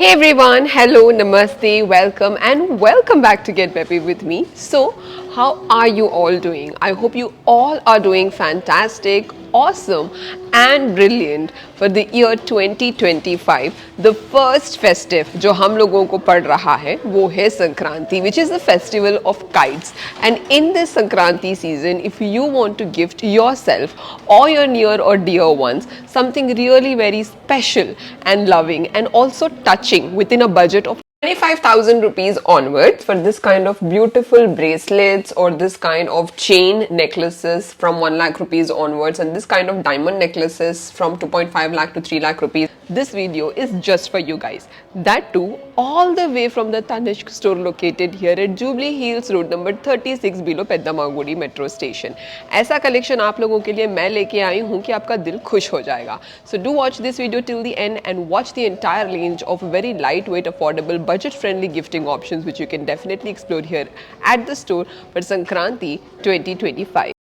Hey everyone, hello, namaste, welcome back to Get Peppy with me. So, how are you all doing? I hope you all are doing fantastic, awesome, and brilliant for the year 2025. The first festive जो हम लोगों को पड़ रहा है वो है Sankranti, which is the festival of kites. And in this Sankranti season, if you want to gift yourself or your near or dear ones something really very special and loving and also touching within a budget of 25,000 rupees onwards for this kind of beautiful bracelets or this kind of chain necklaces from 1 lakh rupees onwards and this kind of diamond necklaces from 2.5 lakh to 3 lakh rupees. This video is just for you guys. That too all the way from the Tanishq store located here at Jubilee Hills Road number 36 below Peddamagudi metro station. ऐसा collection आप लोगों के लिए मैं लेके आई हूँ कि आपका दिल खुश हो जाएगा. So do watch this video till the end and watch the entire range of very lightweight, affordable, budget-friendly gifting options which you can definitely explore here at the store for Sankranti 2025.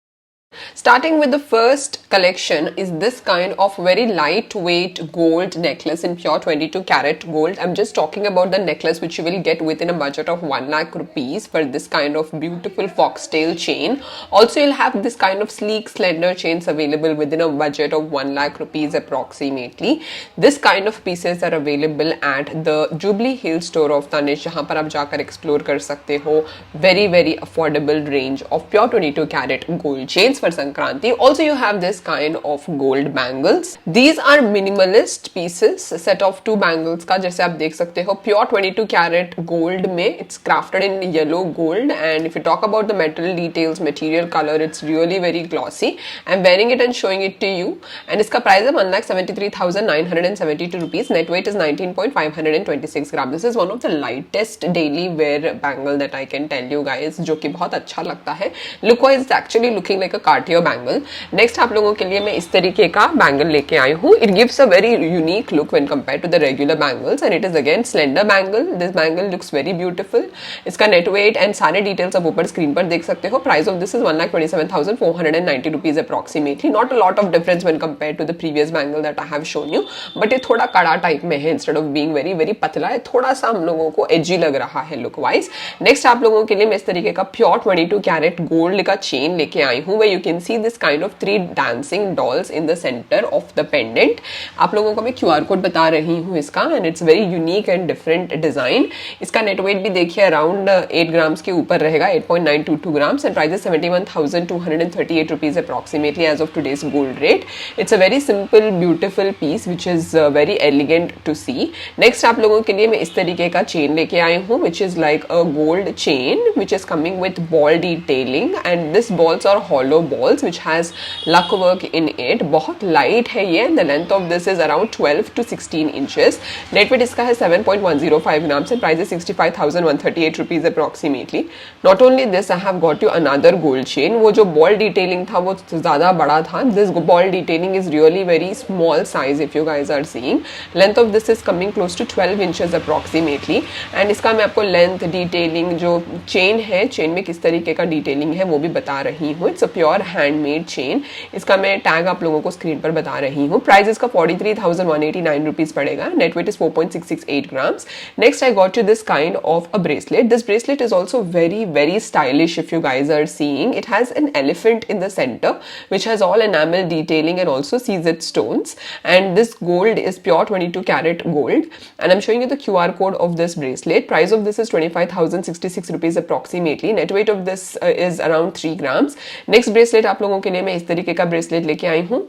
Starting with the first collection is this kind of very lightweight gold necklace in pure 22 karat gold. I'm just talking about the necklace which you will get within a budget of 1 lakh rupees for this kind of beautiful foxtail chain. Also, you'll have this kind of sleek, slender chains available within a budget of 1 lakh rupees approximately. This kind of pieces are available at the Jubilee Hills store of Tanishq, जहाँ पर आप जाकर explore कर सकते हो. Very, very affordable range of pure 22 karat gold chains for Sankranti. Also, you have this kind of gold bangles. These are minimalist pieces, set of 2 bangles का जैसे आप देख सकते हो pure 22 karat gold में it's crafted in yellow gold and if you talk about the metal details, material color, it's really very glossy. I'm wearing it and showing it to you and इसका price है 1,73,972 rupees. Net weight is 19.526 grams. This is one of the lightest daily wear bangle that I can tell you guys जो कि बहुत अच्छा लगता है. Look wise it's actually looking like a Cartier bangle. Next आप लोगों के लिए मैं इस तरीके का बैंगल लेके आई हूँ. It gives a very unique look when compared to the regular bangles and it is again slender bangle. This bangle looks very beautiful. इसका net weight and सारे details आप ऊपर screen पर देख सकते हो. Price of this is 1,27,490 rupees approximately. Not a lot of difference when compared to the previous bangle that I have shown you. But ये थोड़ा कड़ा type में है instead of being very very पतला है. थोड़ा सा हम लोगों को edgy लग रहा है look wise. Next आप लोगों के लिए मैं इस तरीके का pure 22 karat gold का chain लेके आई हूँ. Where you can see this kind of 3 dancing dolls in the center of the pendant. आप लोगों को मैं QR code बता रही हूँ इसका and it's very unique and different design. इसका net weight भी देखिए around 8 grams के ऊपर रहेगा, 8.922 grams and price is 71,238 rupees approximately as of today's gold rate. It's a very simple beautiful piece which is very elegant to see. Next आप लोगों के लिए मैं इस तरीके का chain लेके आई हूँ which is like a gold chain which is coming with ball detailing and this balls are hollow balls which has luck work in it. बहुत light है ये and the length of this is around 12 to 16 inches. Net weight इसका है 7.105 grams and price is 65,138 rupees approximately. Not only this I have got you another gold chain. वो जो ball detailing था वो ज़्यादा बड़ा था. This ball detailing is really very small size if you guys are seeing. Length of this is coming close to 12 inches approximately and इसका मैं आपको length detailing जो chain है chain में किस तरीके का detailing है वो भी बता रही हूँ. It's a pure handmade chain. इसका मैं टैग आप लोगों को स्क्रीन पर बता रही हूँ. प्राइस इसका 43,189 रुपीज पड़ेगा. Net weight is 4.668 grams. Next I got you this kind of a bracelet. This bracelet is also very very stylish if you guys are seeing. It has an elephant in the center which has all enamel detailing and also seized stones and this gold is pure 22 karat gold and I'm showing you the QR code of this bracelet. Price of this is 25,066 rupees approximately. Net weight of this is around 3 grams. Next bracelet आप लोगों के लिए मैं इस तरीके का bracelet लेके आई हूँ.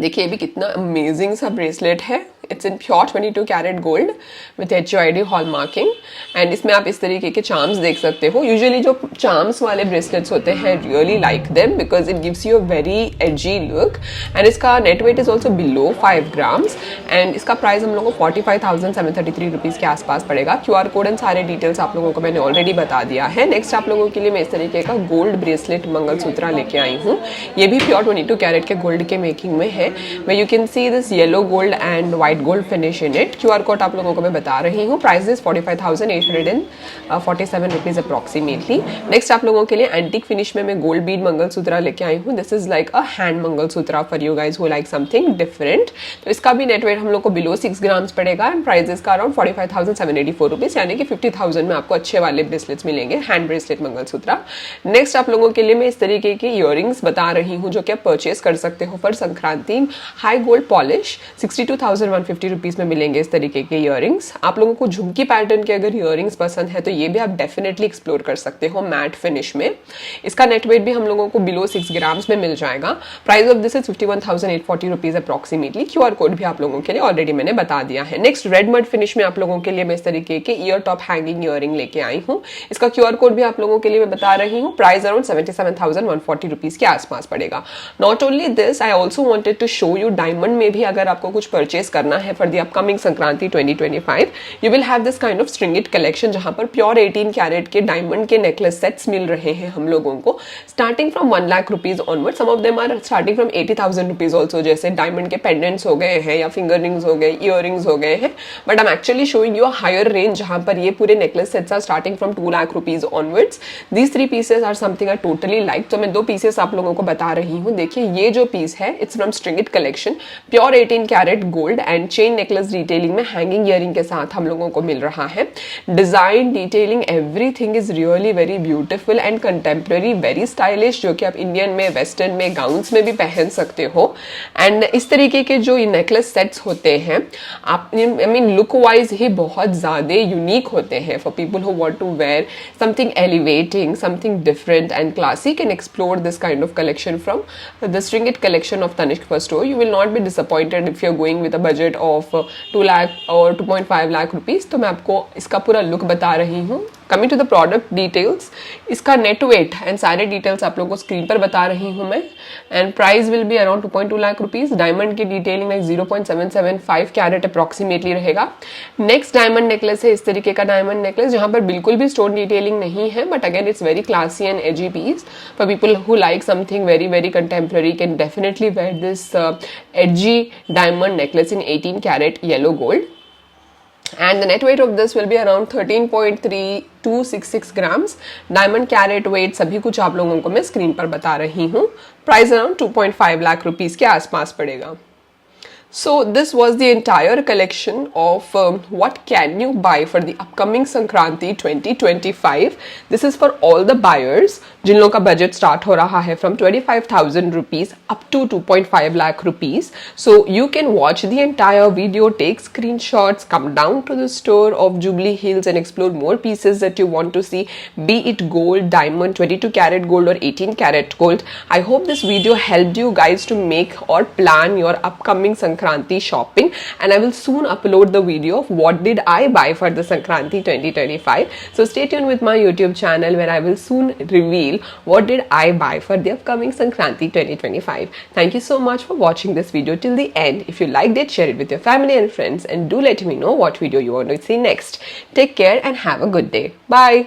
देखिए अभी कितना अमेजिंग सा ब्रेसलेट है. It's in pure 22 karat gold with HUID hallmarking and इसमें आप इस तरीके के charms देख सकते हो. Usually जो charms वाले bracelets होते हैं really like them because it gives you a very edgy look and इसका net weight is also below 5 grams and इसका price हम लोगों को 45,733 rupees के आसपास पड़ेगा. QR code and सारे details आप लोगों को मैंने already बता दिया है. Next आप लोगों के लिए मैं इस तरीके का gold bracelet मंगलसूत्र लेके आई हूँ. ये भी pure 22 karat के gold के making में है where you can see this yellow gold and white white gold finish in it. QR code आप लोगों को मैं बता रही हूँ। Price is 45,847 rupees approximately. Next आप लोगों के लिए एंटीक फिनिश में मैं गोल्ड बीड मंगलसूत्रा लेके आई हूँ। This is like a hand mangalsutra for you guys who like something different. तो इसका भी नेट वेट हम लोग को बिलो 6 ग्राम्स पड़ेगा एंड प्राइस इसका अराउंड 45,784 रुपीज़, यानी कि 50,000 में आपको अच्छे वाले ब्रेसलेट्स मिलेंगे, हैंड ब्रेसलेट मंगलसूत्रा। नेक्स्ट आप लोगों के लिए मैं इस तरीके के इयररिंग्स बता रही हूँ जो कि आप परचेज कर सकते हो for Sankranti. High gold polish 62,150 rupees में मिलेंगे इस तरीके के इयररिंग्स। आप लोगों को झुमकी पैटर्न के अगर इयररिंग्स पसंद है तो ये भी आप डेफिनेटली एक्सप्लोर कर सकते हो मैट फिनिश में। इसका नेट वेट भी हम लोगों को बिलो 6 ग्राम्स में मिल जाएगा। Price of this is 51,840 rupees approximately. QR code भी आप लोगों के लिए ऑलरेडी मैंने बता दिया है। नेक्स्ट रेड मड फिनिश में आप लोगों के लिए मैं इस तरीके के ईयर टॉप हैंगिंग इयररिंग लेके आई हूँ। इसका QR कोड भी आप लोगों के लिए मैं बता रही हूँ। प्राइस अराउंड 77,140 रुपीज़ के आसपास पड़ेगा। Not only this, I also wanted to show you diamond में भी अगर आपको कुछ परचेस करना है for the upcoming Sankranti 2025, you will have this kind of stringed collection जहां पर प्योर 18 कैरेट के डायमंड के नेकलेस सेट्स मिल रहे हैं हम लोगों को starting from 1 lakh rupees onward. Some of them are starting from 80,000 rupees also, जैसे डायमंड के पेंडेंट्स हो गए हैं या फिंगर रिंग्स हो गए, इयररिंग्स हो गए हैं। But I am actually showing you a higher range जहां पर ये पूरे necklace sets are starting from 2 lakh rupees onwards. These 3 pieces are something I totally like. तो मैं 2 पीसेस आप लोगों को बता रही हूँ। देखिए ये जो पीस है it's from stringed collection, pure 18 carat gold and chain necklace detailing में हैंगिंग इयरिंग के साथ हम लोगों को मिल रहा है। Design detailing everything is really very beautiful and contemporary, very stylish, जो कि आप इंडियन में, वेस्टर्न में, गाउन्स में भी पहन सकते हो। एंड इस तरीके के जो नेकलेस सेट्स होते हैं आप आई मीन लुक वाइज ही बहुत ज्यादा यूनिक होते हैं for people who want to wear something elevating, something different and classic and explore this kind of collection from the stringed collection of Tanishq First Store. You will not be disappointed if you're going with a budget of 2 lakh or 2.5 lakh rupees. तो मैं आपको इसका पूरा look बता रही हूँ। Coming to the product details, इसका net weight and सारे डिटेल्स आप लोगों को स्क्रीन पर बता रही हूँ मैं। And price will be around 2.2 lakh rupees. Diamond की डिटेलिंग लाइक 0.775 कैरेट अप्रॉक्सीमेटली रहेगा। नेक्स्ट डायमंड नेकलेस है इस तरीके का डायमंड नेकलेस जहाँ पर बिल्कुल भी स्टोन डिटेलिंग नहीं है, but again it's very classy and edgy piece for people who like something very very contemporary can definitely wear this edgy diamond necklace in 18 carat yellow gold. And the net weight of this will be around 13.3266 grams. Diamond carat weight सभी कुछ आप लोगों को मैं screen पर बता रही हूँ। प्राइस अराउंड 2.5 लाख रुपीस के आसपास पड़ेगा। So this was the entire collection of what can you buy for the upcoming Sankranti 2025. This is for all the buyers जिन लोगों का बजट स्टार्ट हो रहा है from 25,000 rupees up to 2.5 lakh rupees. So you can watch the entire video, take screenshots, come down to the store of Jubilee Hills and explore more pieces that you want to see, be it gold, diamond, 22 karat gold or 18 karat gold. I hope this video helped you guys to make or plan your upcoming Sankranti shopping, and I will soon upload the video of what did I buy for the Sankranti 2025. So stay tuned with my YouTube channel where I will soon reveal what did I buy for the upcoming Sankranti 2025. Thank you so much for watching this video till the end. If you liked it, share it with your family and friends, and do let me know what video you want to see next. Take care and have a good day. Bye.